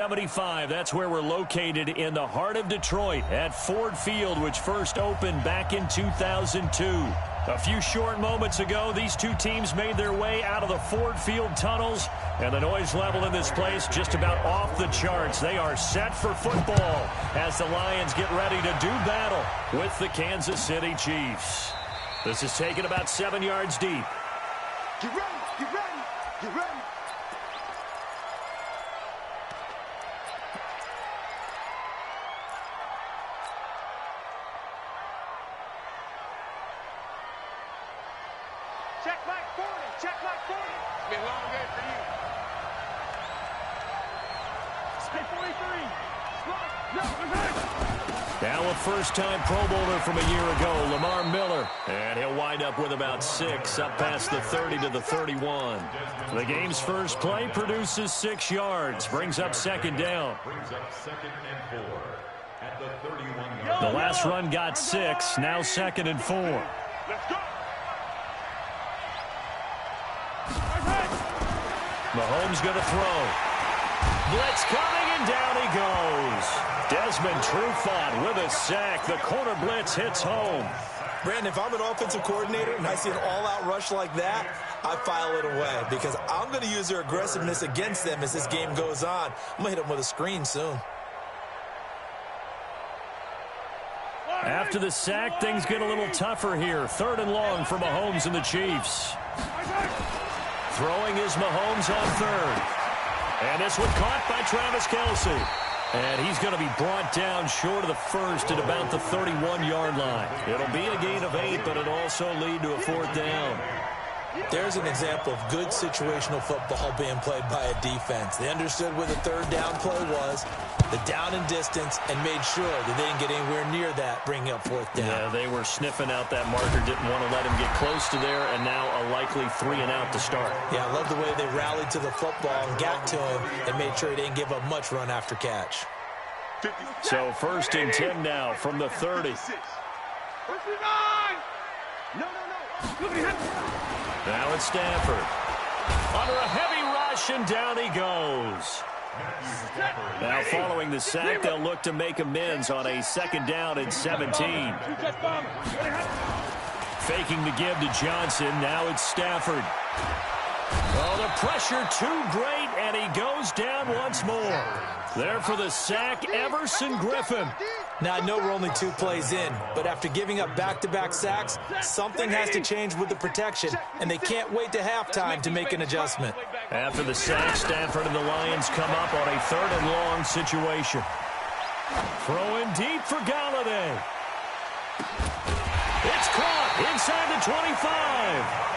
75, that's where we're located in the heart of Detroit at Ford Field, which first opened back in 2002. A few short moments ago, these two teams made their way out of the Ford Field tunnels, and the noise level in this place just about off the charts. They are set for football as the Lions get ready to do battle with the Kansas City Chiefs. This is taken about 7 yards deep. Get ready, get ready, get ready. Check back 40. Check back 40. It's been a long day for you. Stay 43. Now a first-time Pro Bowler from a year ago, Lamar Miller. And he'll wind up with about 6 up past the 30 to the 31. The game's first play produces 6 yards. Brings up second down. Brings up 2nd and 4 at the 31-yard. The last run got 6. Now 2nd and 4. Let's go. Mahomes going to throw. Blitz coming, and down he goes. Desmond Trufant with a sack. The corner blitz hits home. Brandon, if I'm an offensive coordinator and I see an all-out rush like that, I file it away because I'm going to use their aggressiveness against them as this game goes on. I'm going to hit them with a screen soon. After the sack, things get a little tougher here. 3rd and long for Mahomes and the Chiefs. Throwing is Mahomes on 3rd. And this one caught by Travis Kelce. And he's going to be brought down short of the first at about the 31-yard line. It'll be a gain of 8, but it'll also lead to a 4th down. There's an example of good situational football being played by a defense. They understood where the 3rd down play was, the down and distance, and made sure that they didn't get anywhere near that, bringing up 4th down. Yeah, they were sniffing out that marker, didn't want to let him get close to there, and now a likely 3 and out to start. Yeah, I love the way they rallied to the football and got to him and made sure he didn't give up much run after catch. So 1st and 10 now from the 30. Now it's Stafford. Under a heavy rush, and down he goes. Now following the sack, they'll look to make amends on a 2nd down and 17. Faking the give to Johnson. Now it's Stafford. Oh, the pressure too great, and he goes down once more. There for the sack, Everson Griffin. Now, I know we're only 2 plays in, but after giving up back-to-back sacks, something has to change with the protection, and they can't wait to halftime to make an adjustment. After the sack, Stafford and the Lions come up on a 3rd and long situation. Throwing deep for Galladay. It's caught inside the 25.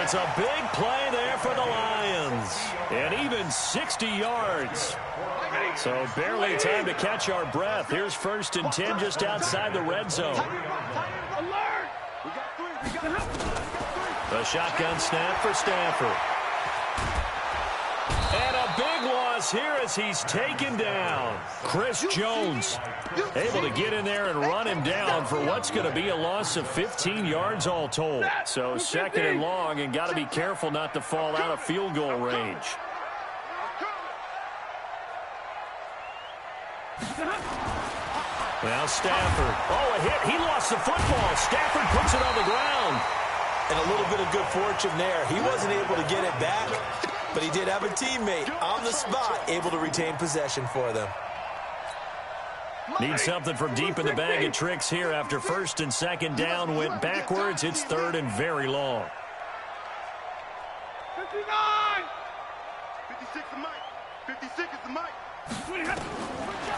It's a big play there for the Lions. And even 60 yards. So barely time to catch our breath. Here's 1st and 10 just outside the red zone. The shotgun snap for Stafford. And a big loss here as he's taken down. Chris Jones able to get in there and run him down for what's going to be a loss of 15 yards all told. So 2nd and long, and got to be careful not to fall out of field goal range. Now Stafford. Oh, a hit. He lost the football. Stafford puts it on the ground. And a little bit of good fortune there. He wasn't able to get it back, but he did have a teammate on the spot able to retain possession for them. Need something from deep in the bag of tricks here after 1st and 2nd down went backwards. It's 3rd and very long. 59! 56 is Mike. 56 is the Mike.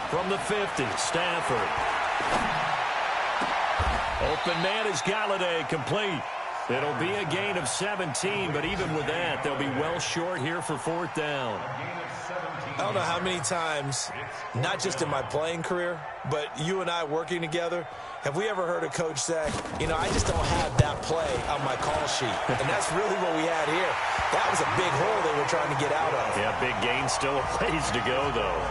From the 50, Stafford. Open man is Galladay, complete. It'll be a gain of 17, but even with that, they'll be well short here for 4th down. I don't know how many times, not just in my playing career, but you and I working together, have we ever heard a coach say, you know, I just don't have that play on my call sheet. And that's really what we had here. That was a big hole they were trying to get out of. Yeah, big gain, still a ways to go, though.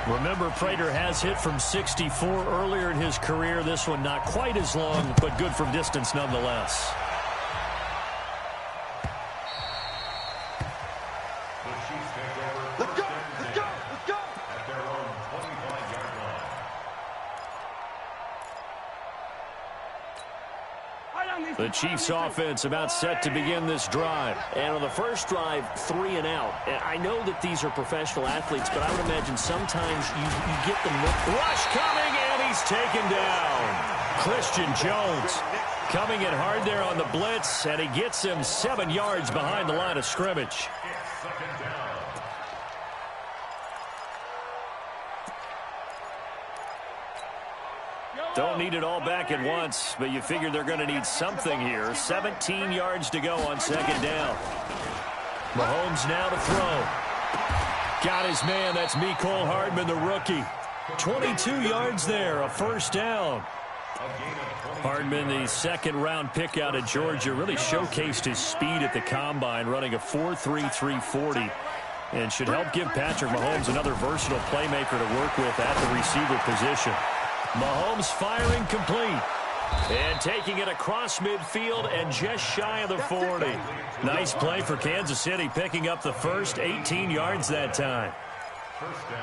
Remember, Prater has hit from 64 earlier in his career. This one not quite as long, but good from distance nonetheless. Let's go! Let's go! The Chiefs offense about set to begin this drive. And on the first drive, 3 and out. And I know that these are professional athletes, but I would imagine sometimes you get them. Rush coming, and he's taken down. Christian Jones coming in hard there on the blitz, and he gets him 7 yards behind the line of scrimmage. Don't need it all back at once, but you figure they're going to need something here. 17 yards to go on second down. Mahomes now to throw. Got his man. That's Mecole Hardman, the rookie. 22 yards there, a first down. Hardman, the second-round pick out of Georgia, really showcased his speed at the combine, running a 4.3 340, and should help give Patrick Mahomes another versatile playmaker to work with at the receiver position. Mahomes firing complete. And taking it across midfield and just shy of the 40. Nice play for Kansas City, picking up the first 18 yards that time.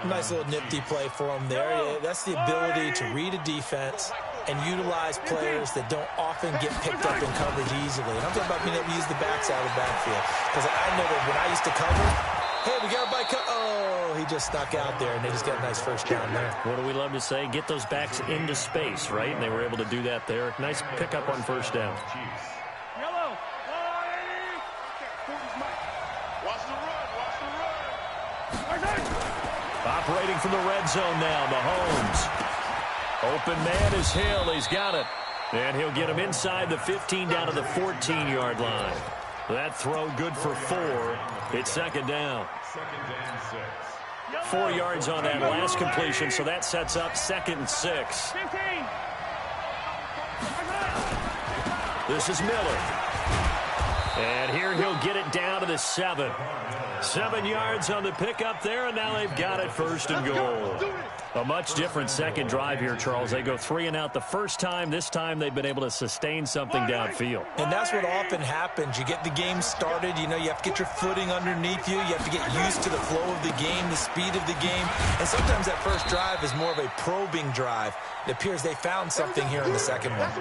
Nice little nifty play for him there. That's the ability to read a defense and utilize players that don't often get picked up in coverage easily. And I'm talking about being able to use the backs out of the backfield. Because I know that when I used to cover, hey, we got a bike. Oh, he just snuck out there, and they just got a nice first down there. What do we love to say? Get those backs into space, right? And they were able to do that there. Nice pickup on first down. Yellow. Watch the run. Watch the run. Operating from the red zone now, Mahomes. Open man is Hill. He's got it. And he'll get him inside the 15 down to the 14-yard line. That throw good for 4. It's second down. 4 yards on that last completion, so that sets up 2nd and 6. This is Miller. And here he'll get it down to the 7. 7 yards on the pickup there, and now they've got it first and goal. A much different second drive here, Charles. They go 3 and out the first time. This time they've been able to sustain something downfield. And that's what often happens. You get the game started. You know, you have to get your footing underneath you. You have to get used to the flow of the game, the speed of the game. And sometimes that first drive is more of a probing drive. It appears they found something here in the second one.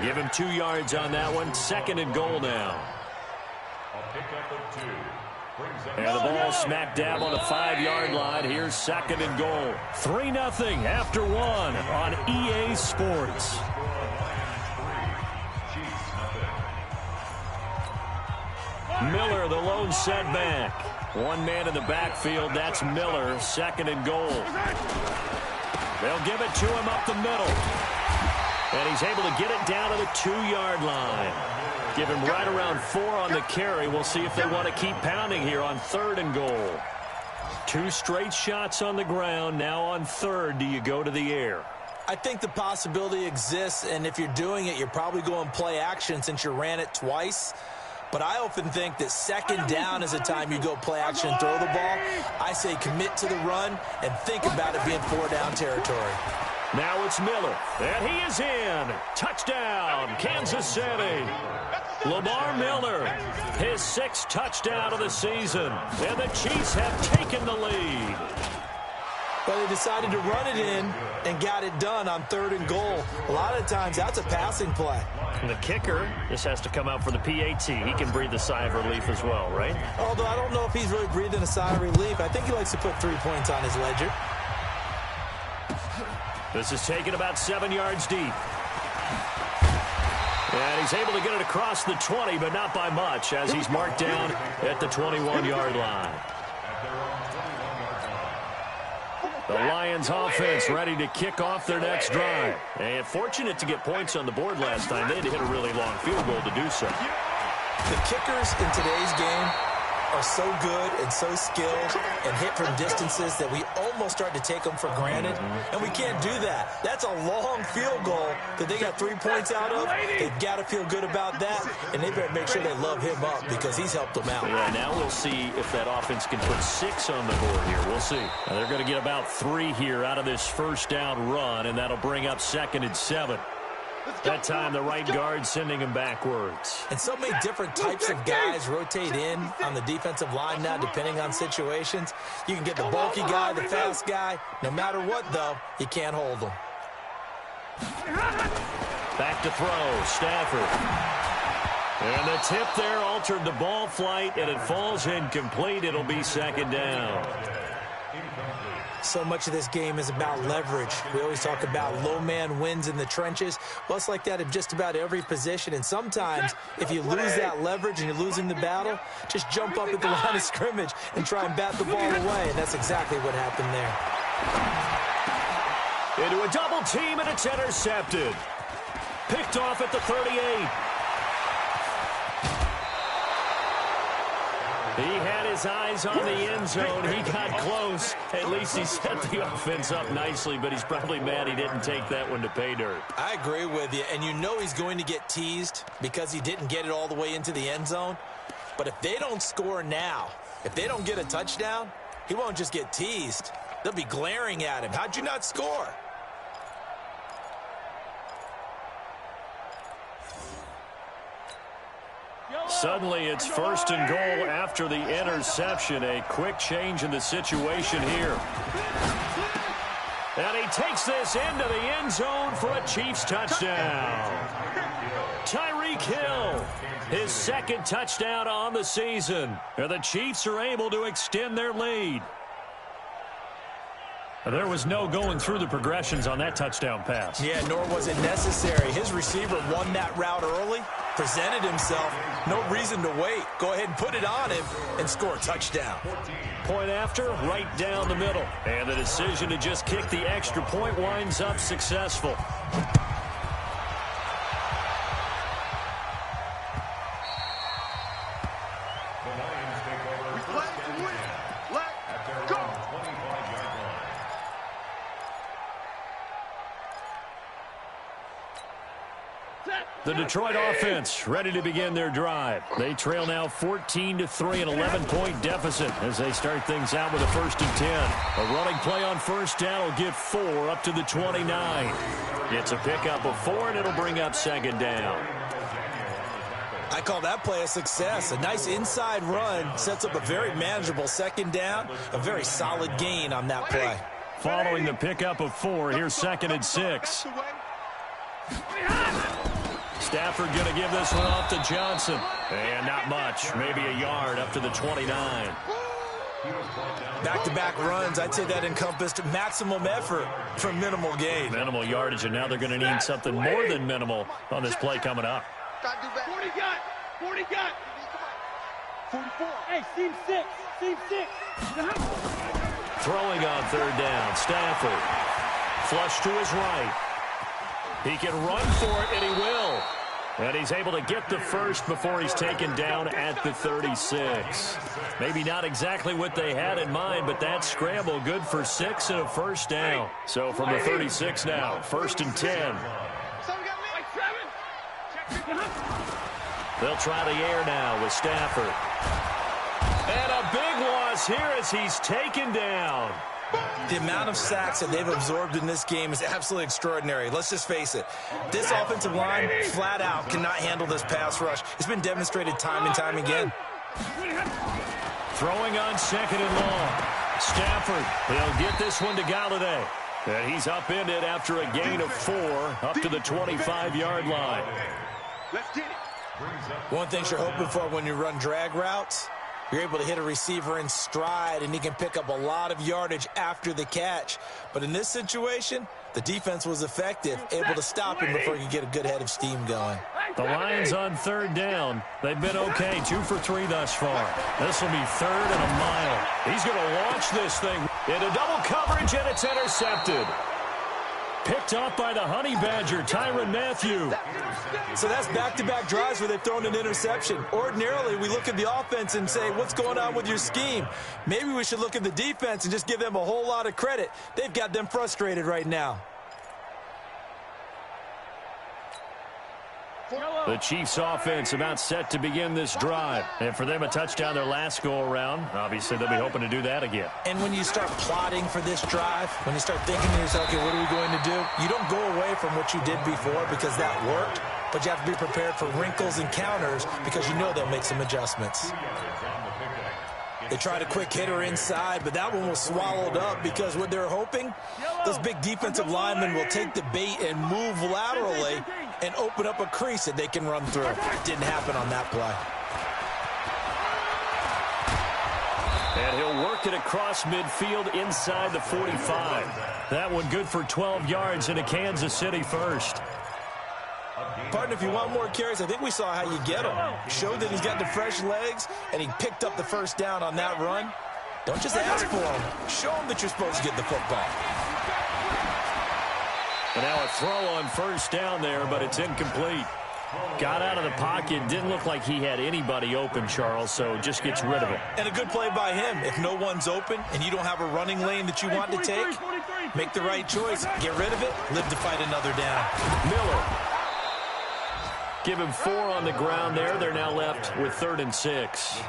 Give him 2 yards on that one. 2nd and goal now. And the ball smack dab on the 5-yard line. Here's 2nd and goal. 3-0 after 1 on EA Sports. Miller, the lone setback. One man in the backfield. That's Miller. 2nd and goal. They'll give it to him up the middle. And he's able to get it down to the 2-yard line. Give him right around 4 on the carry. We'll see if they want to keep pounding here on 3rd and goal. 2 straight shots on the ground. Now on 3rd, do you go to the air? I think the possibility exists, and if you're doing it, you're probably going play action since you ran it twice. But I often think that 2nd down is a time you go play action and throw the ball. I say commit to the run and think about it being 4-down territory. Now it's Miller, and he is in. Touchdown, Kansas City. Lamar Miller, his 6th touchdown of the season, and the Chiefs have taken the lead. But they decided to run it in and got it done on 3rd and goal. A lot of times that's a passing play. And the kicker just has to come out for the PAT. He can breathe a sigh of relief as well, right? Although I don't know if he's really breathing a sigh of relief. I think he likes to put 3 points on his ledger. This is taken about 7 yards deep. And he's able to get it across the 20, but not by much, as he's marked down at the 21-yard line. The Lions offense ready to kick off their next drive. And fortunate to get points on the board last time. They had to hit a really long field goal to do so. The kickers in today's game are so good and so skilled and hit from distances that we almost start to take them for granted. And we can't do that. That's a long field goal that they got 3 points out of. They've got to feel good about that, and they better make sure they love him up because he's helped them out. Yeah, now we'll see if that offense can put 6 on the board here. We'll see. Now they're going to get about 3 here out of this first down run, and that'll bring up 2nd and 7. That time, the right guard sending him backwards. And so many different types of guys rotate in on the defensive line now, depending on situations. You can get the bulky guy, the fast guy. No matter what, though, you can't hold them. Back to throw, Stafford. And the tip there altered the ball flight, and it falls incomplete. It'll be second down. So much of this game is about leverage. We always talk about low man wins in the trenches. Well, it's like that in just about every position. And sometimes, if you lose that leverage and you're losing the battle, just jump up at the line of scrimmage and try and bat the ball away. And that's exactly what happened there. Into a double team, and it's intercepted. Picked off at the 38. He had his eyes on the end zone. He got close. At least he set the offense up nicely, but he's probably mad he didn't take that one to pay dirt. I agree with you, and you know he's going to get teased because he didn't get it all the way into the end zone. But if they don't score now, if they don't get a touchdown, he won't just get teased. They'll be glaring at him. How'd you not score? Suddenly, it's first and goal after the interception. A quick change in the situation here. And he takes this into the end zone for a Chiefs touchdown. Tyreek Hill, his second touchdown on the season. And the Chiefs are able to extend their lead. There was no going through the progressions on that touchdown pass. Yeah, nor was it necessary. His receiver won that route early, presented himself, no reason to wait. Go ahead and put it on him and score a touchdown. Point after, right down the middle. And the decision to just kick the extra point winds up successful. The Detroit offense ready to begin their drive. They trail now 14-3, an 11-point deficit as they start things out with a 1st and 10. A running play on first down will get 4 up to the 29. It's a pickup of 4, and it'll bring up second down. I call that play a success. A nice inside run sets up a very manageable second down. A very solid gain on that play. Following the pickup of 4, here's 2nd and 6. Stafford going to give this one off to Johnson. And not much. Maybe a yard up to the 29. Back-to-back runs, I'd say that encompassed maximum effort for minimal gain. Minimal yardage, and now they're going to need something more than minimal on this play coming up. 40 got. 40 got. 44. Hey, seam 6. Seam 6. Throwing on 3rd down. Stafford. Flush to his right. He can run for it, and he will. And he's able to get the first before he's taken down at the 36. Maybe not exactly what they had in mind, but that scramble good for 6 and a 1st down. So from the 36 now, 1st and 10. They'll try the air now with Stafford. And a big loss here as he's taken down. The amount of sacks that they've absorbed in this game is absolutely extraordinary. Let's just face it. This offensive line, flat out, cannot handle this pass rush. It's been demonstrated time and time again. Throwing on 2nd and long. Stafford, he'll get this one to Galladay. And he's upended after a gain of 4 up to the 25-yard line. Let's get it. One thing you're hoping for when you run drag routes, you're able to hit a receiver in stride, and he can pick up a lot of yardage after the catch. But in this situation, the defense was effective, able to stop him before he could get a good head of steam going. The Lions on 3rd down. They've been okay, 2 for 3 thus far. This will be 3rd and a mile. He's going to launch this thing into double coverage, and it's intercepted. Picked off by the Honey Badger, Tyrann Mathieu. So that's back-to-back drives where they've thrown an interception. Ordinarily, we look at the offense and say, what's going on with your scheme? Maybe we should look at the defense and just give them a whole lot of credit. They've got them frustrated right now. The Chiefs offense about set to begin this drive. And for them, a touchdown their last go-around. Obviously, they'll be hoping to do that again. And when you start plotting for this drive, when you start thinking to yourself, okay, what are we going to do? You don't go away from what you did before because that worked, but you have to be prepared for wrinkles and counters because you know they'll make some adjustments. They tried a quick hitter inside, but that one was swallowed up because what they're hoping, those big defensive linemen will take the bait and move laterally and open up a crease that they can run through. Didn't happen on that play. And he'll work it across midfield inside the 45. That one good for 12 yards into Kansas City first. Partner, if you want more carries, I think we saw how you get him. Showed that he's got the fresh legs, and he picked up the first down on that run. Don't just ask for him. Show him that you're supposed to get the football. And now a throw on first down there, but it's incomplete. Got out of the pocket. Didn't look like he had anybody open, Charles, so just gets rid of it. And a good play by him. If no one's open and you don't have a running lane that you want to take, make the right choice. Get rid of it. Live to fight another down. Miller. Give him 4 on the ground there. They're now left with 3rd and 6.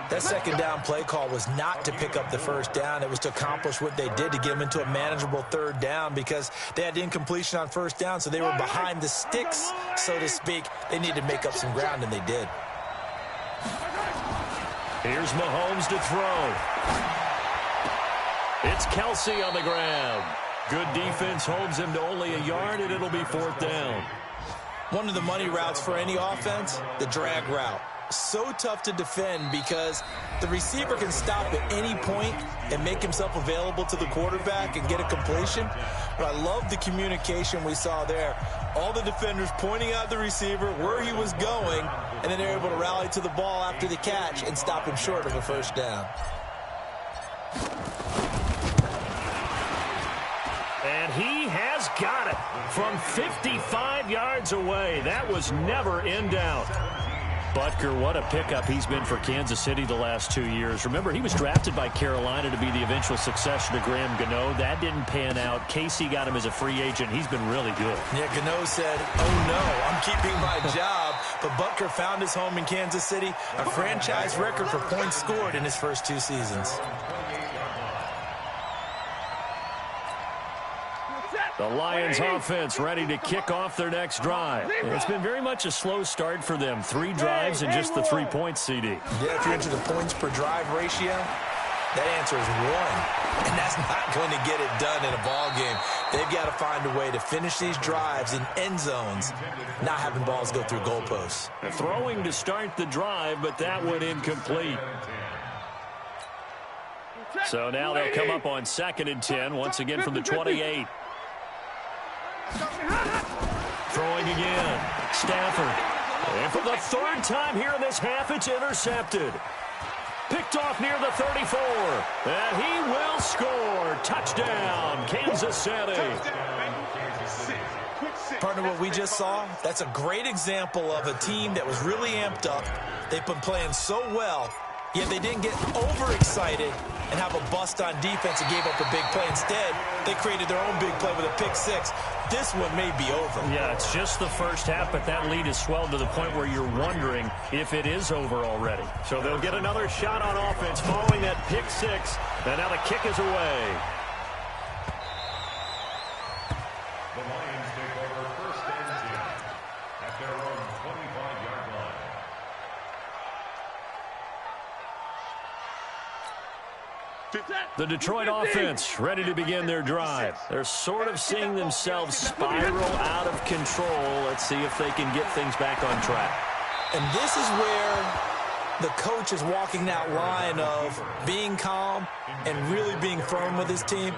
That second down play call was not to pick up the first down. It was to accomplish what they did to get them into a manageable 3rd down because they had incompletion on first down, so they were behind the sticks, so to speak. They needed to make up some ground, and they did. Here's Mahomes to throw. It's Kelsey on the ground. Good defense holds him to only a yard, and it'll be 4th down. One of the money routes for any offense, the drag route. So tough to defend because the receiver can stop at any point and make himself available to the quarterback and get a completion. But I love the communication we saw there. All the defenders pointing out the receiver, where he was going, and then they're able to rally to the ball after the catch and stop him short of a first down. And he has got it from 55 yards away. That was never in doubt. Butker, what a pickup he's been for Kansas City the last 2 years. Remember, he was drafted by Carolina to be the eventual successor to Graham Gano. That didn't pan out. Casey got him as a free agent. He's been really good. Yeah, Gano said, oh no, I'm keeping my job. But Butker found his home in Kansas City, a franchise record for points scored in his first 2 seasons. The Lions offense ready to kick off their next drive. It's been very much a slow start for them. 3 drives and just the 3 points, CD. Yeah, if you're into the points per drive ratio, that answer is 1. And that's not going to get it done in a ball game. They've got to find a way to finish these drives in end zones, not having balls go through goalposts. Throwing to start the drive, but that one incomplete. So now they'll come up on 2nd and 10, once again from the 28. Throwing again. Stafford. And for the 3rd time here in this half, it's intercepted. Picked off near the 34. And he will score. Touchdown, Kansas City. Partner, what we just saw, that's a great example of a team that was really amped up. They've been playing so well, yet they didn't get overexcited and have a bust on defense and gave up a big play. Instead, they created their own big play with a pick 6. This one may be over. Yeah, it's just the first half, but that lead has swelled to the point where you're wondering if it is over already. So they'll get another shot on offense following that pick 6. And now the kick is away. The Lions take over 1st and 10 at their own 25-yard line. The Detroit offense ready to begin their drive. They're sort of seeing themselves spiral out of control. Let's see if they can get things back on track. And this is where the coach is walking that line of being calm and really being firm with his team.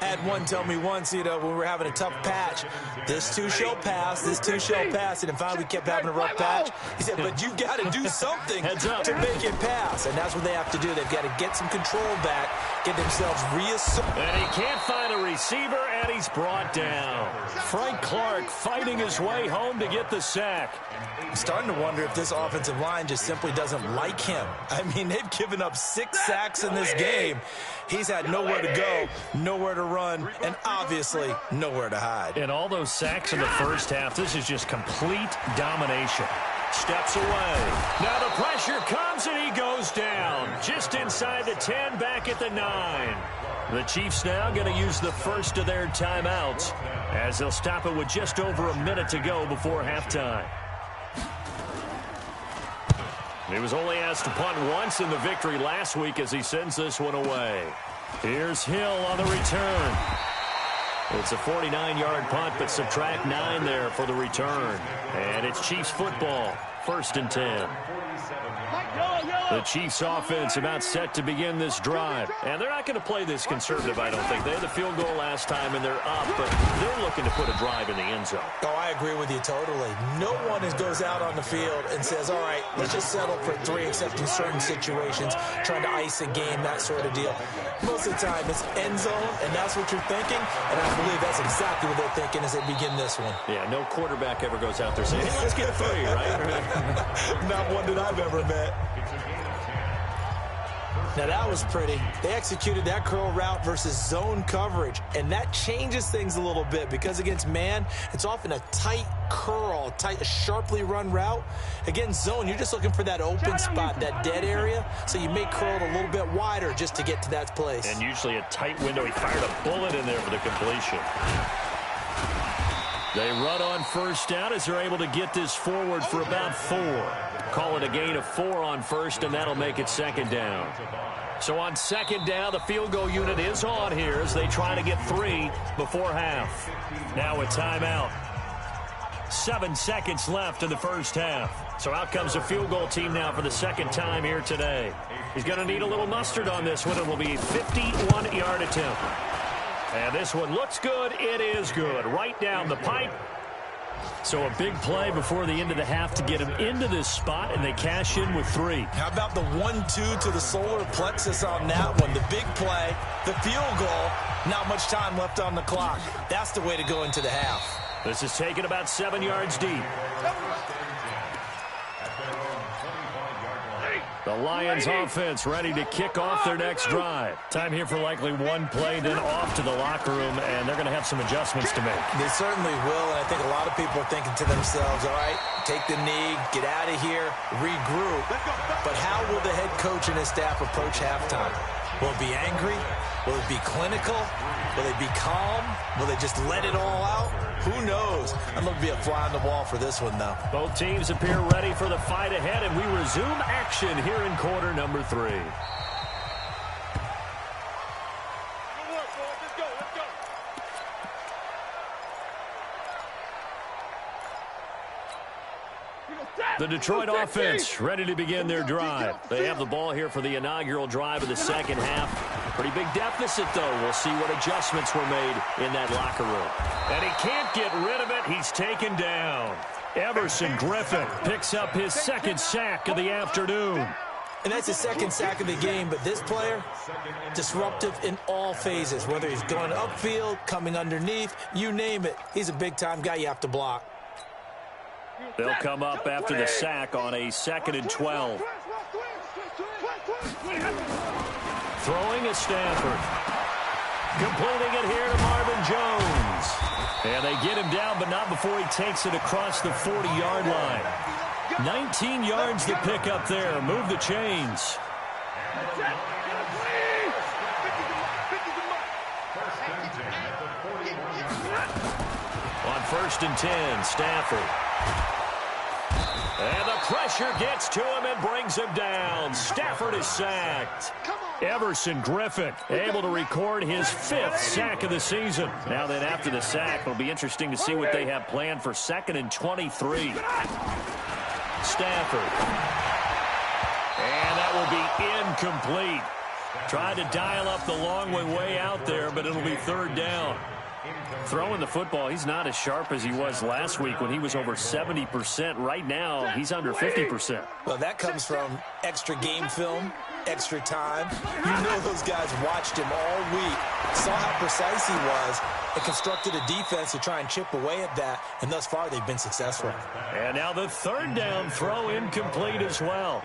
I had one tell me once, when we were having a tough patch, this too shall pass, this too shall pass. And finally we kept having a rough patch. He said, but you've got to do something to make it pass. And that's what they have to do. They've got to get some control back, get themselves reasserted. And he can't find a receiver, and he's brought down. Frank Clark fighting his way home to get the sack. I'm starting to wonder if this offensive line just simply doesn't like him. I mean, they've given up 6 sacks in this game. He's had nowhere to go, nowhere to run, and obviously nowhere to hide. And all those sacks in the first half, this is just complete domination. Steps away. Now the pressure comes, and he goes down. Just inside the 10, back at the 9. The Chiefs now going to use the first of their timeouts as they'll stop it with just over a minute to go before halftime. He was only asked to punt once in the victory last week as he sends this one away. Here's Hill on the return. It's a 49-yard punt, but subtract 9 there for the return. And it's Chiefs football, 1st and 10. The Chiefs offense about set to begin this drive. And they're not going to play this conservative, I don't think. They had the field goal last time, and they're up, but they're looking to put a drive in the end zone. Oh, I agree with you totally. No one goes out on the field and says, all right, let's just settle for 3, except in certain situations, trying to ice a game, that sort of deal. Most of the time, it's end zone, and that's what you're thinking, and I believe that's exactly what they're thinking as they begin this one. Yeah, no quarterback ever goes out there saying, hey, let's get 3, right? Not one that I've ever met. Now, that was pretty. They executed that curl route versus zone coverage, and that changes things a little bit because against man, it's often a tight curl, a sharply run route. Against zone, you're just looking for that open spot, that dead area, so you make curl a little bit wider just to get to that place. And usually a tight window. He fired a bullet in there for the completion. They run on 1st down as they're able to get this forward for about 4. Call it a gain of 4 on 1st, and that'll make it 2nd down. So on 2nd down, the field goal unit is on here as they try to get 3 before half. Now a timeout. 7 seconds left in the first half. So out comes the field goal team now for the 2nd time here today. He's going to need a little mustard on this one. It will be a 51-yard attempt. And this one looks good. It is good. Right down the pipe. So a big play before the end of the half to get him into this spot, and they cash in with 3. How about the 1-2 to the solar plexus on that one? The big play, the field goal, not much time left on the clock. That's the way to go into the half. This is taken about 7 yards deep. The Lions offense ready to kick off their next drive. Time here for likely one play, then off to the locker room, and they're going to have some adjustments to make. They certainly will, and I think a lot of people are thinking to themselves, all right, take the knee, get out of here, regroup. But how will the head coach and his staff approach halftime? Will it be angry? Will it be clinical? Will they be calm? Will they just let it all out? Who knows? I'm going to be a fly on the wall for this one, though. Both teams appear ready for the fight ahead, and we resume action here in quarter number 3. The Detroit offense ready to begin their drive. They have the ball here for the inaugural drive of the second half. Pretty big deficit, though. We'll see what adjustments were made in that locker room. And he can't get rid of it. He's taken down. Everson Griffin picks up his 2nd sack of the afternoon. And that's his 2nd sack of the game, but this player, disruptive in all phases, whether he's going upfield, coming underneath, you name it. He's a big-time guy you have to block. They'll come up after the sack on a 2nd and 12. Throwing is Stafford. Completing it here to Marvin Jones. And they get him down, but not before he takes it across the 40-yard line. 19 yards to pick up there. Move the chains. On 1st and 10, Stafford. And the pressure gets to him and brings him down. Stafford is sacked. Everson Griffin able to record his 5th sack of the season. Now then, after the sack, it'll be interesting to see what they have planned for 2nd and 23. Stafford. And that will be incomplete. Tried to dial up the long way out there, but it'll be 3rd down. Throwing the football, he's not as sharp as he was last week when he was over 70%. Right now, he's under 50%. Well, that comes from extra game film, extra time. You know those guys watched him all week, saw how precise he was, and constructed a defense to try and chip away at that, and thus far they've been successful. And now the 3rd down throw incomplete as well.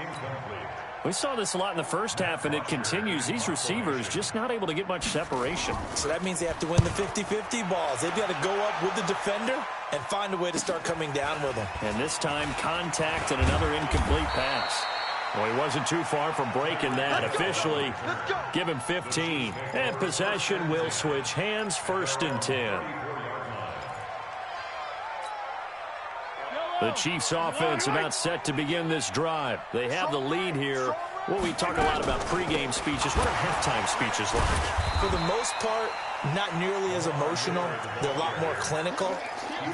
We saw this a lot in the first half, and it continues. These receivers just not able to get much separation. So that means they have to win the 50-50 balls. They've got to go up with the defender and find a way to start coming down with them. And this time, contact and another incomplete pass. Well, he wasn't too far from breaking that. Officially, give him 15. And possession will switch hands, 1st and 10. The Chiefs offense about set to begin this drive. They have the lead here. Well, we talk a lot about pregame speeches. What are halftime speeches like? For the most part, not nearly as emotional. They're a lot more clinical.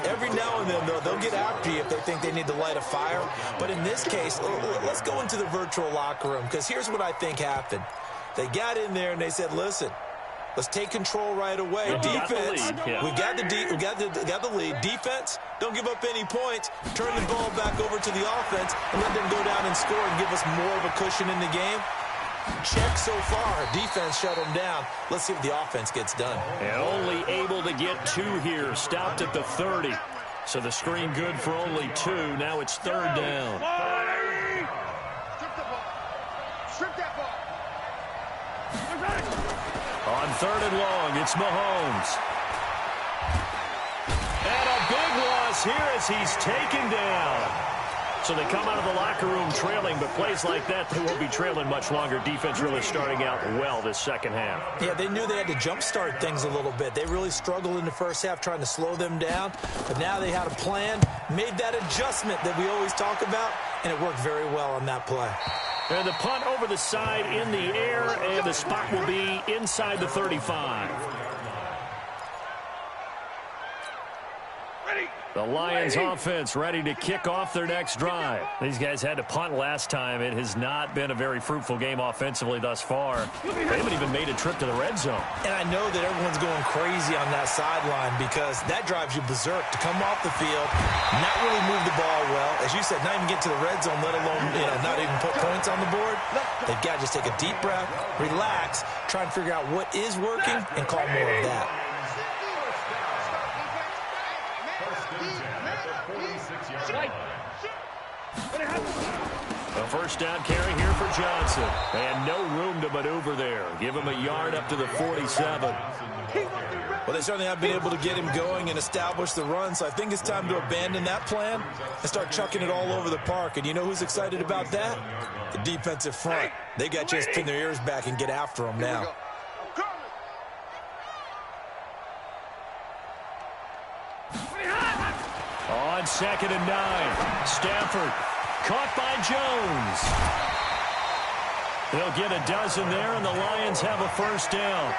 Every now and then, though, they'll get after you if they think they need to light a fire. But in this case, let's go into the virtual locker room, because here's what I think happened. They got in there and they said, listen, let's take control right away. Defense, we got the lead. Defense, don't give up any points. Turn the ball back over to the offense and let them go down and score and give us more of a cushion in the game. Check so far. Defense shut them down. Let's see what the offense gets done. And only able to get 2 here. Stopped at the 30. So the screen good for only 2. Now it's 3rd down. Strip that ball. On 3rd and long, it's Mahomes. And a big loss here as he's taken down. So they come out of the locker room trailing, but plays like that, they won't be trailing much longer. Defense really starting out well this second half. Yeah, they knew they had to jumpstart things a little bit. They really struggled in the first half trying to slow them down, but now they had a plan, made that adjustment that we always talk about, and it worked very well on that play. And the punt over the side in the air, and the spot will be inside the 35. The Lions offense ready to kick off their next drive. These guys had to punt last time. It has not been a very fruitful game offensively thus far. They haven't even made a trip to the red zone. And I know that everyone's going crazy on that sideline because that drives you berserk to come off the field, not really move the ball well. As you said, not even get to the red zone, let alone not even put points on the board. They've got to just take a deep breath, relax, try and figure out what is working, and call more of that. A first down carry here for Johnson. And no room to maneuver there. Give him a yard up to the 47. Well, they certainly have been able to get him going and establish the run, so I think it's time to abandon that plan and start chucking it all over the park. And you know who's excited about that? The defensive front. They got a chance to pin their ears back and get after him now. On 2nd and 9, Stafford caught by Jones. They'll get a dozen there, and the Lions have a first down.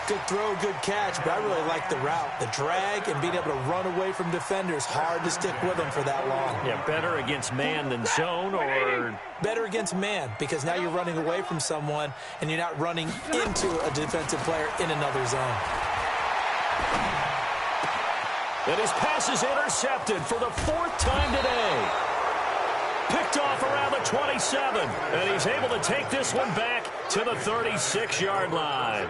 Good throw, good catch, but I really like the route. The drag and being able to run away from defenders, hard to stick with them for that long. Yeah, better against man than zone, or? Better against man, because now you're running away from someone, and you're not running into a defensive player in another zone. And his pass is intercepted for the 4th time today. Picked off around the 27. And he's able to take this one back to the 36-yard line.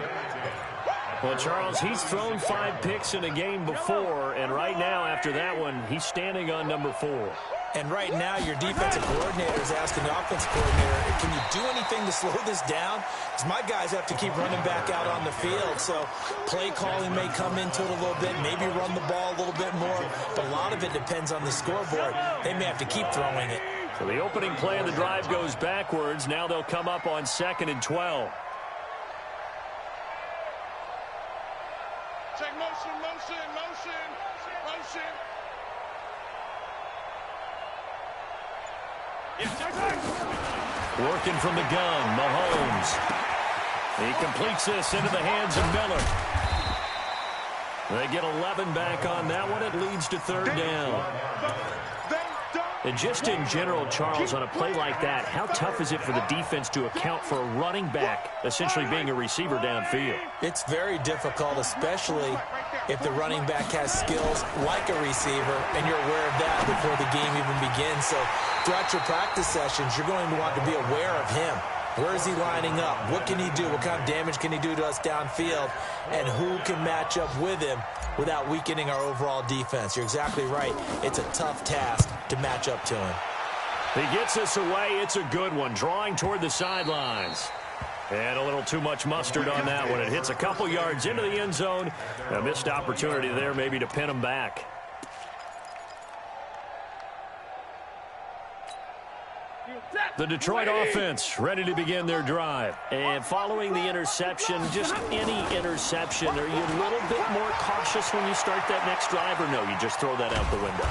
Well, Charles, he's thrown 5 picks in a game before, and right now, after that one, he's standing on number 4. And right now, your defensive coordinator is asking the offensive coordinator, can you do anything to slow this down? Because my guys have to keep running back out on the field. So play calling may come into it a little bit, maybe run the ball a little bit more. But a lot of it depends on the scoreboard. They may have to keep throwing it. So the opening play of the drive goes backwards. Now they'll come up on 2nd and 12. Check motion, motion, motion, motion. Working from the gun, Mahomes. He completes this into the hands of Miller. They get 11 back on that one. It leads to 3rd down. And just in general, Charles, on a play like that, how tough is it for the defense to account for a running back essentially being a receiver downfield? It's very difficult, especially if the running back has skills like a receiver, and you're aware of that before the game even begins. So throughout your practice sessions, you're going to want to be aware of him. Where is he lining up? What can he do? What kind of damage can he do to us downfield? And who can match up with him without weakening our overall defense? You're exactly right. It's a tough task to match up to him. He gets us away. It's a good one. Drawing toward the sidelines. And a little too much mustard on that one. It hits a couple yards into the end zone. A missed opportunity there maybe to pin him back. The Detroit offense ready to begin their drive. And following the interception, just any interception, are you a little bit more cautious when you start that next drive, or no, you just throw that out the window?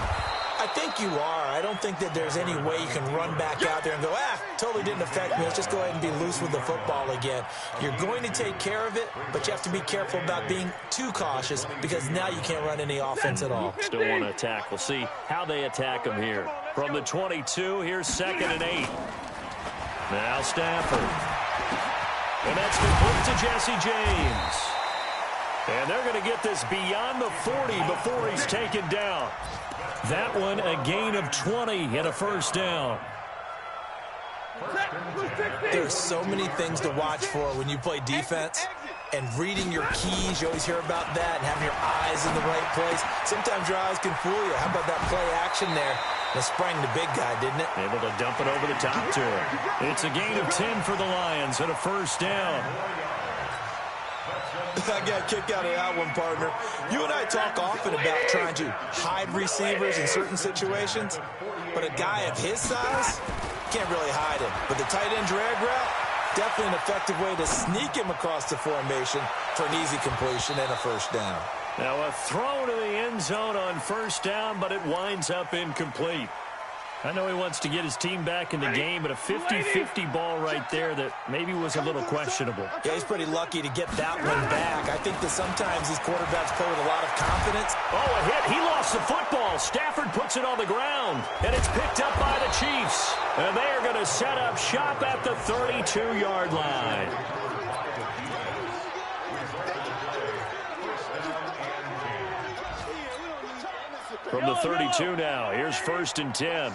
I think you are. I don't think that there's any way you can run back out there and go, totally didn't affect me. Let's just go ahead and be loose with the football again. You're going to take care of it, but you have to be careful about being too cautious because now you can't run any offense at all. Still want to attack. We'll see how they attack them here. From the 22, here's 2nd and 8. Now Stafford. And that's complete to Jesse James. And they're going to get this beyond the 40 before he's taken down. That one, a gain of 20 and a first down. There's so many things to watch for when you play defense. And reading your keys, you always hear about that, and having your eyes in the right place. Sometimes your eyes can fool you. How about that play action there? That sprang the big guy, didn't it? Able to dump it over the top to him. It's a gain of 10 for the Lions and a first down. I got a kick out of that one, partner. You and I talk often about trying to hide receivers in certain situations, but a guy of his size can't really hide him. But the tight end drag route, definitely an effective way to sneak him across the formation for an easy completion and a first down. Now a throw to the end zone on first down, but it winds up incomplete. I know he wants to get his team back in the game, but a 50-50 ball right there that maybe was a little questionable. Yeah, he's pretty lucky to get that one back. I think that sometimes these quarterbacks play with a lot of confidence. Oh, a hit. He lost the football. Stafford puts it on the ground, and it's picked up by the Chiefs. And they are going to set up shop at the 32-yard line. From the 32 now, here's 1st and 10.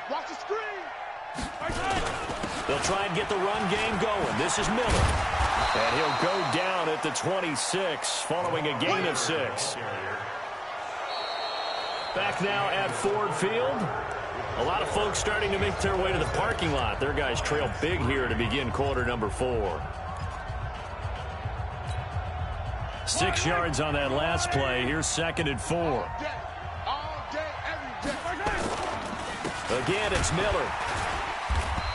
Watch the screen. They'll try and get the run game going. This is Miller. And he'll go down at the 26, following a gain of 6. Back now at Ford Field. A lot of folks starting to make their way to the parking lot. Their guys trail big here to begin quarter number 4. 6 yards on that last play. Here's 2nd and 4. Again, it's Miller.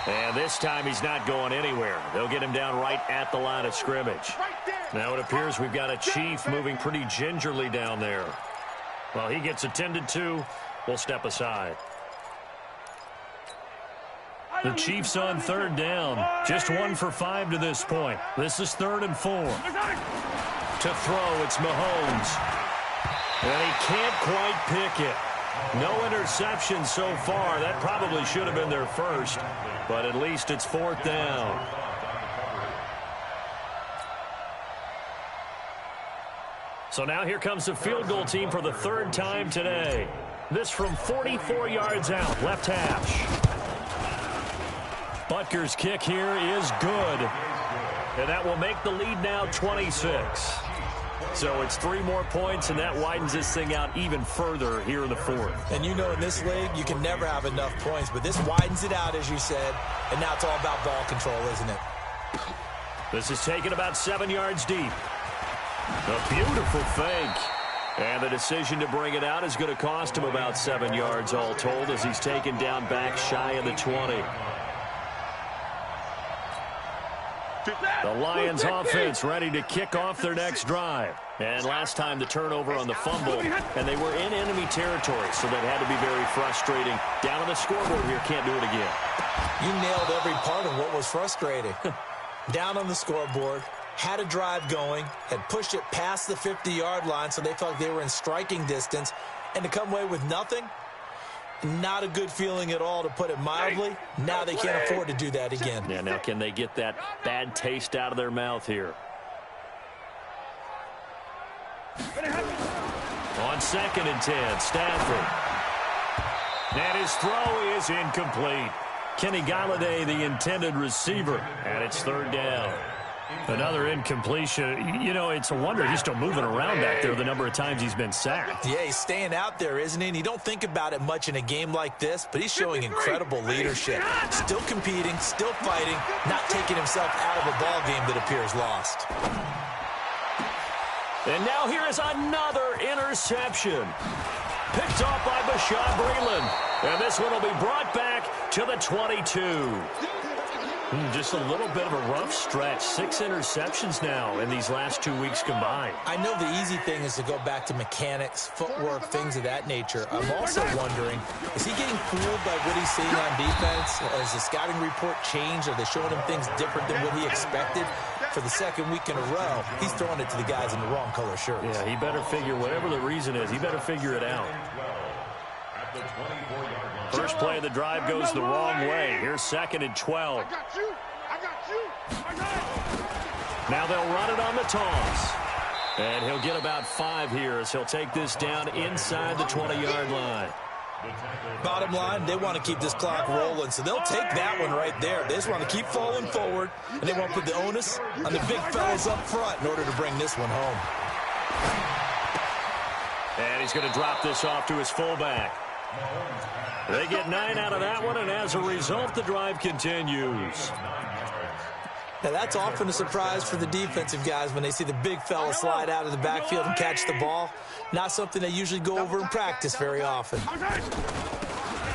And this time he's not going anywhere. They'll get him down right at the line of scrimmage. Now it appears we've got a Chief moving pretty gingerly down there. While he gets attended to, we'll step aside. The Chiefs on 3rd down. Just 1 for 5 to this point. This is 3rd and 4. To throw, it's Mahomes. And he can't quite pick it. No interception so far. That probably should have been their first, but at least it's 4th down. So now here comes the field goal team for the 3rd time today. This from 44 yards out, left hash. Butker's kick here is good. And that will make the lead now 26. So it's 3 more points, and that widens this thing out even further here in the 4th. And you know in this league, you can never have enough points, but this widens it out, as you said, and now it's all about ball control, isn't it? This is taken about 7 yards deep. A beautiful fake. And the decision to bring it out is going to cost him about 7 yards all told as he's taken down back shy of the 20. The Lions offense ready to kick off their next drive. And last time the turnover on the fumble, and they were in enemy territory, so that had to be very frustrating. Down on the scoreboard here, can't do it again. You nailed every part of what was frustrating. Down on the scoreboard, had a drive going, had pushed it past the 50-yard line so they felt like they were in striking distance, and to come away with nothing, not a good feeling at all, to put it mildly. Now they can't afford to do that again. Yeah, now can they get that bad taste out of their mouth here? On 2nd and 10, Stafford. And his throw is incomplete. Kenny Golladay, the intended receiver, and it's 3rd down. Another incompletion. You know, it's a wonder he's still moving around back there the number of times he's been sacked. Yeah, he's staying out there, isn't he? And you don't think about it much in a game like this, but he's showing incredible leadership. Still competing, still fighting, not taking himself out of a ball game that appears lost. And now here is another interception. Picked off by Bashaud Breeland. And this one will be brought back to the 22. Just a little bit of a rough stretch. 6 interceptions now in these last 2 weeks combined. I know the easy thing is to go back to mechanics, footwork, things of that nature. I'm also wondering, is he getting fooled by what he's seeing on defense? Has the scouting report changed? Are they showing him things different than what he expected? For the second week in a row, he's throwing it to the guys in the wrong color shirts. Yeah, he better figure, whatever the reason is, he better figure it out. First play of the drive goes the wrong way. Here's 2nd and 12. Now they'll run it on the toss. And he'll get about 5 here as he'll take this down inside the 20-yard line. Bottom line, they want to keep this clock rolling, so they'll take that one right there. They just want to keep falling forward, and they want to put the onus on the big fellas up front in order to bring this one home. And he's going to drop this off to his fullback. They get 9 out of that one, and as a result, the drive continues. Now, that's often a surprise for the defensive guys when they see the big fella slide out of the backfield and catch the ball. Not something they usually go over in practice very often.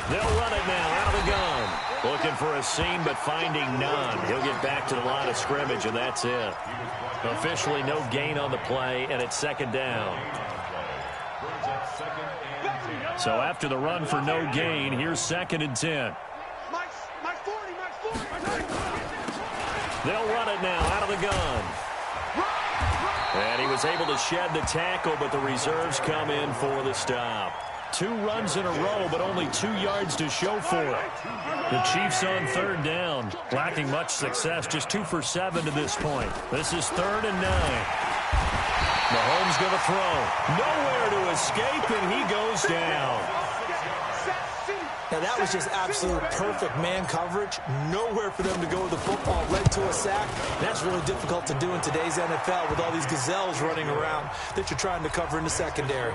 They'll run it now out of the gun. Looking for a seam, but finding none. He'll get back to the line of scrimmage, and that's it. Officially no gain on the play, and it's 2nd down. So after the run for no gain, here's 2nd and 10. They'll run it now out of the gun. And he was able to shed the tackle, but the reserves come in for the stop. 2 runs in a row, but only 2 yards to show for it. The Chiefs on 3rd down, lacking much success, just 2 for 7 to this point. This is 3rd and 9. Mahomes going to throw. Nowhere to escape, and he goes down. Now, that was just absolute perfect man coverage. Nowhere for them to go with the football. Led to a sack. That's really difficult to do in today's NFL with all these gazelles running around that you're trying to cover in the secondary.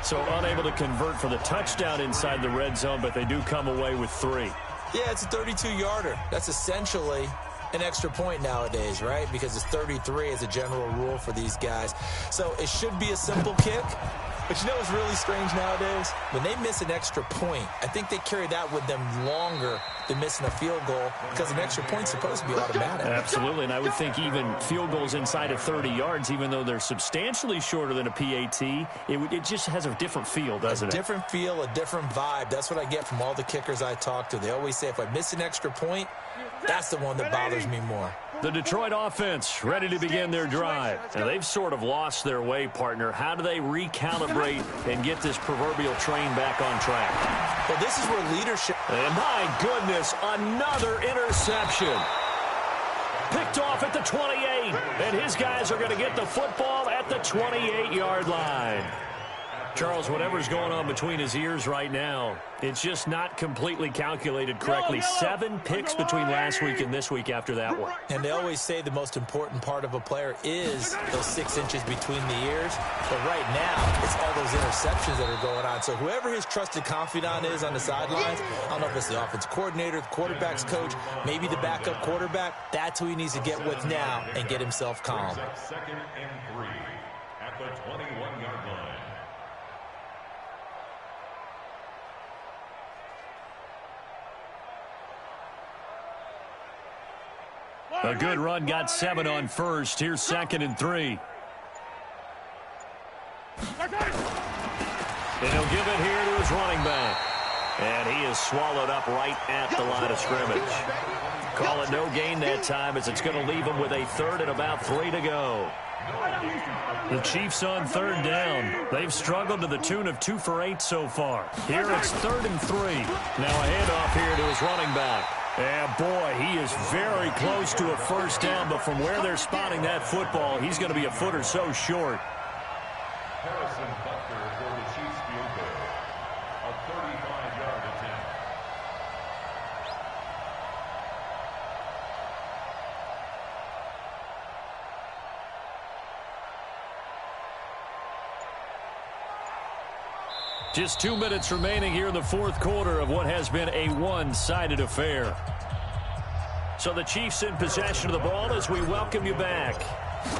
So unable to convert for the touchdown inside the red zone, but they do come away with 3. Yeah, it's a 32-yarder. That's essentially an extra point nowadays, right? Because it's 33 as a general rule for these guys. So it should be a simple kick. But you know what's really strange nowadays? When they miss an extra point, I think they carry that with them longer than missing a field goal because an extra point's supposed to be automatic. Absolutely, and I would think even field goals inside of 30 yards, even though they're substantially shorter than a PAT, it just has a different feel, doesn't it? A different feel, a different vibe. That's what I get from all the kickers I talk to. They always say if I miss an extra point, that's the one that bothers me more. The Detroit offense ready to begin their drive. And they've sort of lost their way, partner. How do they recalibrate and get this proverbial train back on track? Well, this is where leadership... And my goodness, another interception. Picked off at the 28. And his guys are going to get the football at the 28-yard line. Charles, whatever's going on between his ears right now, it's just not completely calculated correctly. 7 picks between last week and this week after that one. And they always say the most important part of a player is those 6 inches between the ears. But right now, it's all those interceptions that are going on. So whoever his trusted confidant is on the sidelines, I don't know if it's the offensive coordinator, the quarterback's coach, maybe the backup quarterback, that's who he needs to get with now and get himself calm. 2nd and 3 at the 21-yard line. A good run, got 7 on first. Here's 2nd and 3. And he'll give it here to his running back. And he is swallowed up right at the line of scrimmage. Call it no gain that time as it's going to leave him with a 3rd and about 3 to go. The Chiefs on 3rd down. They've struggled to the tune of 2 for 8 so far. Here it's 3rd and 3. Now a handoff here to his running back. And boy, he is very close to a first down, but from where they're spotting that football, he's going to be a foot or so short. Harrison Butker for the Chiefs field goal. A 35-yard attempt. Just 2 minutes remaining here in the 4th quarter of what has been a one-sided affair. So the Chiefs in possession of the ball as we welcome you back.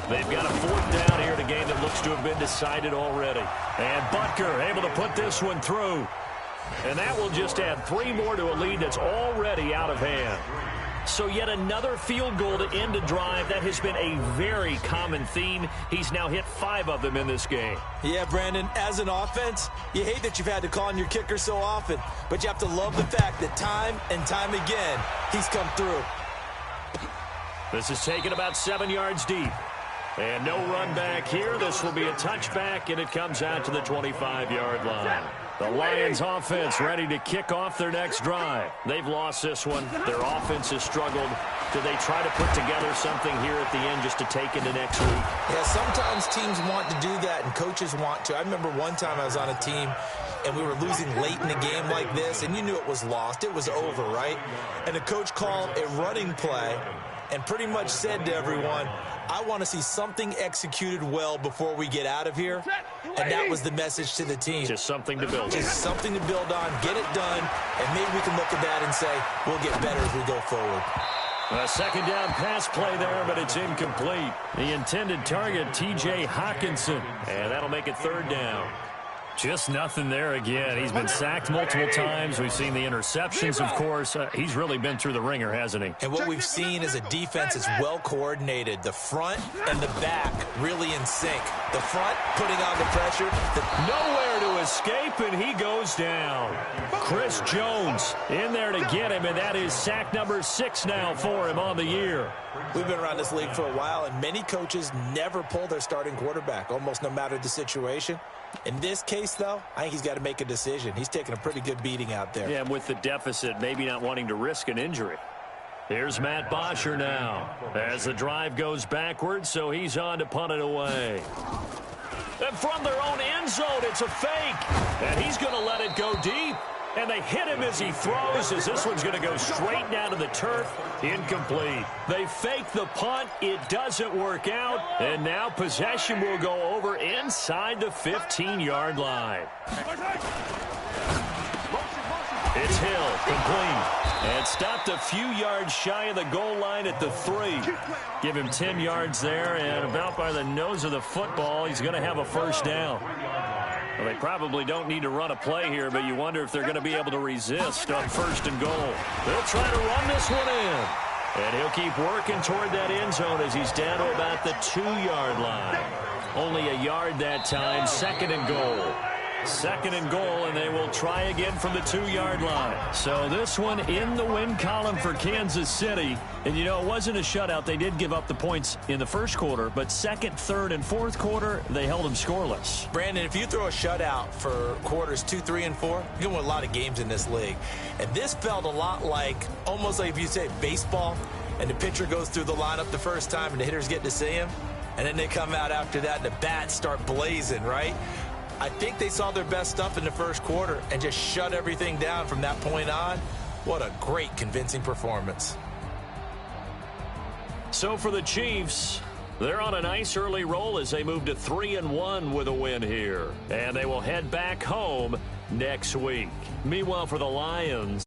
They've got a 4th down here in a game that looks to have been decided already. And Butker able to put this one through. And that will just add 3 more to a lead that's already out of hand. So yet another field goal to end a drive. That has been a very common theme. He's now hit 5 of them in this game. Yeah, Brandon, as an offense, you hate that you've had to call on your kicker so often, but you have to love the fact that time and time again, he's come through. This is taken about 7 yards deep. And no run back here. This will be a touchback, and it comes out to the 25-yard line. The Lions offense ready to kick off their next drive. They've lost this one. Their offense has struggled. Do they try to put together something here at the end just to take into next week? Yeah, sometimes teams want to do that and coaches want to. I remember one time I was on a team and we were losing late in a game like this, and you knew it was lost. It was over, right? And the coach called a running play and pretty much said to everyone, I want to see something executed well before we get out of here. And that was the message to the team. Just something to build on. Just something to build on, get it done, and maybe we can look at that and say, we'll get better as we go forward. A 2nd down pass play there, but it's incomplete. The intended target, T.J. Hockenson. And that'll make it 3rd down. Just nothing there again. He's been sacked multiple times. We've seen the interceptions, of course. He's really been through the ringer, hasn't he? And what we've seen is a defense that's well coordinated. The front and the back really in sync. The front putting on the pressure. Nowhere to escape, and he goes down. Chris Jones in there to get him, and that is sack number 6 now for him on the year. We've been around this league for a while, and many coaches never pull their starting quarterback, almost no matter the situation. In this case, though, I think he's got to make a decision. He's taking a pretty good beating out there. Yeah, and with the deficit, maybe not wanting to risk an injury. Here's Matt Bosher now as the drive goes backwards, so he's on to punt it away. And from their own end zone, it's a fake. And he's going to let it go deep. And they hit him as he throws, as this one's going to go straight down to the turf. Incomplete. They fake the punt. It doesn't work out. And now possession will go over inside the 15-yard line. It's Hill, complete. And stopped a few yards shy of the goal line at the 3. Give him 10 yards there, and about by the nose of the football, he's going to have a 1st down. Well, they probably don't need to run a play here, but you wonder if they're going to be able to resist on 1st and goal. They'll try to run this one in. And he'll keep working toward that end zone as he's down to about the 2-yard line. Only a yard that time, 2nd and goal. 2nd and goal, and they will try again from the 2-yard line. So this one in the win column for Kansas City. And, you know, it wasn't a shutout. They did give up the points in the 1st quarter, but 2nd, 3rd, and 4th quarter, they held them scoreless. Brandon, if you throw a shutout for quarters 2, 3, and 4, you're going to win a lot of games in this league. And this felt a lot like, almost like if you say baseball, and the pitcher goes through the lineup the first time, and the hitters get to see him, and then they come out after that, and the bats start blazing, right? I think they saw their best stuff in the 1st quarter and just shut everything down from that point on. What a great, convincing performance. So for the Chiefs, they're on a nice early roll as they move to 3-1 with a win here. And they will head back home next week. Meanwhile, for the Lions,